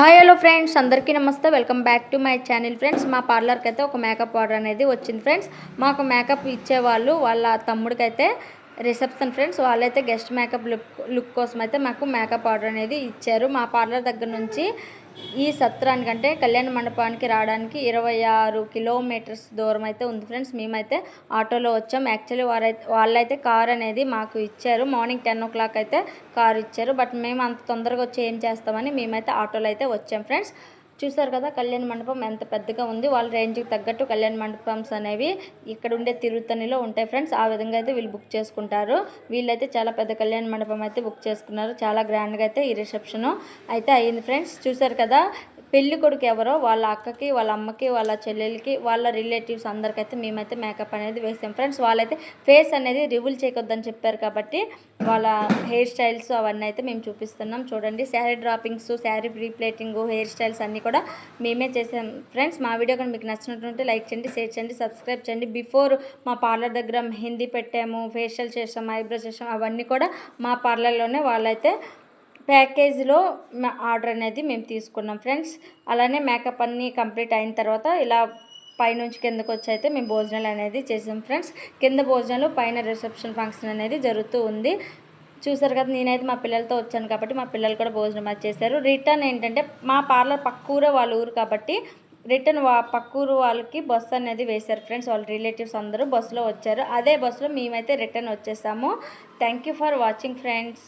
Hi hello friends, అందరికీ నమస్తే. Welcome back to my channel. Friends, మా పార్లర్కి అయితే ఒక మేకప్ ఆర్డర్ అనేది వచ్చింది ఫ్రెండ్స్. మాకు మేకప్ ఇచ్చేవాళ్ళు వాళ్ళ తమ్ముడికి అయితే రిసెప్షన్ ఫ్రెండ్స్. వాళ్ళైతే గెస్ట్ మేకప్ లుక్ కోసం అయితే మాకు మేకప్ ఆర్డర్ అనేది ఇచ్చారు. మా పార్లర్ దగ్గర నుంచి ఈ సత్రానికంటే కళ్యాణ మండపానికి రావడానికి 26 కిలోమీటర్స్ దూరం అయితే ఉంది ఫ్రెండ్స్. మేమైతే ఆటోలో వచ్చాం. యాక్చువల్లీ వాళ్ళైతే కార్ అనేది మాకు ఇచ్చారు. మార్నింగ్ 10 o'clock అయితే కార్ ఇచ్చారు. బట్ మేము అంత తొందరగా వచ్చి ఏం చేస్తామని మేమైతే ఆటోలో అయితే వచ్చాం ఫ్రెండ్స్. చూసారు కదా కళ్యాణ మండపం ఎంత పెద్దగా ఉంది. వాళ్ళ రేంజ్కి తగ్గట్టు కళ్యాణ మండపమ్స్ అనేవి ఇక్కడ ఉండే తిరుత్తణిలో ఉంటాయి ఫ్రెండ్స్. ఆ విధంగా అయితే వీళ్ళు బుక్ చేసుకుంటారు. వీళ్ళైతే చాలా పెద్ద కళ్యాణ మండపం అయితే బుక్ చేసుకున్నారు. చాలా గ్రాండ్గా అయితే ఈ రిసెప్షన్ అయితే అయ్యింది ఫ్రెండ్స్. చూసారు కదా పెళ్లి కొడుకు ఎవరో వాళ్ళ అక్కకి, వాళ్ళ అమ్మకి, వాళ్ళ చెల్లెలకి, వాళ్ళ రిలేటివ్స్ అందరికైతే మేమైతే మేకప్ అనేది వేసాం ఫ్రెండ్స్. వాళ్ళైతే ఫేస్ అనేది రివీల్ చేయకొద్దని చెప్పారు కాబట్టి వాళ్ళ హెయిర్ స్టైల్స్ అవన్నీ అయితే మేము చూపిస్తున్నాం. చూడండి, sari droppings, sari pre-pleating, hair styles అన్నీ కూడా మేమే చేసాం ఫ్రెండ్స్. మా వీడియో కానీ మీకు నచ్చినట్టుంటే లైక్ చేయండి, షేర్ చేయండి, సబ్స్క్రైబ్ చేయండి. బిఫోర్ మా పార్లర్ దగ్గర హిందీ పెట్టాము, ఫేషియల్ చేసాము, ఐబ్రో చేసాము, అవన్నీ కూడా మా పార్లర్లోనే వాళ్ళైతే ప్యాకేజీలో ఆర్డర్ అనేది మేము తీసుకున్నాం ఫ్రెండ్స్. అలానే మేకప్ అన్నీ కంప్లీట్ అయిన తర్వాత ఇలా పైనుంచి కిందకు వచ్చి అయితే మేము భోజనాలు అనేది చేసాం ఫ్రెండ్స్. కింద భోజనాలు, పైన రిసెప్షన్ ఫంక్షన్ అనేది జరుగుతూ ఉంది. చూసారు కదా, నేనైతే మా పిల్లలతో వచ్చాను కాబట్టి మా పిల్లలు కూడా భోజనం అది చేశారు. రిటర్న్ ఏంటంటే మా పార్లర్ పక్కూరే వాళ్ళ ఊరు కాబట్టి రిటర్న్ పక్కూరు వాళ్ళకి బస్సు అనేది వేశారు ఫ్రెండ్స్. వాళ్ళ రిలేటివ్స్ అందరూ బస్సులో వచ్చారు. అదే బస్సులో మేమైతే రిటర్న్ వచ్చేసాము. Thank you for watching friends.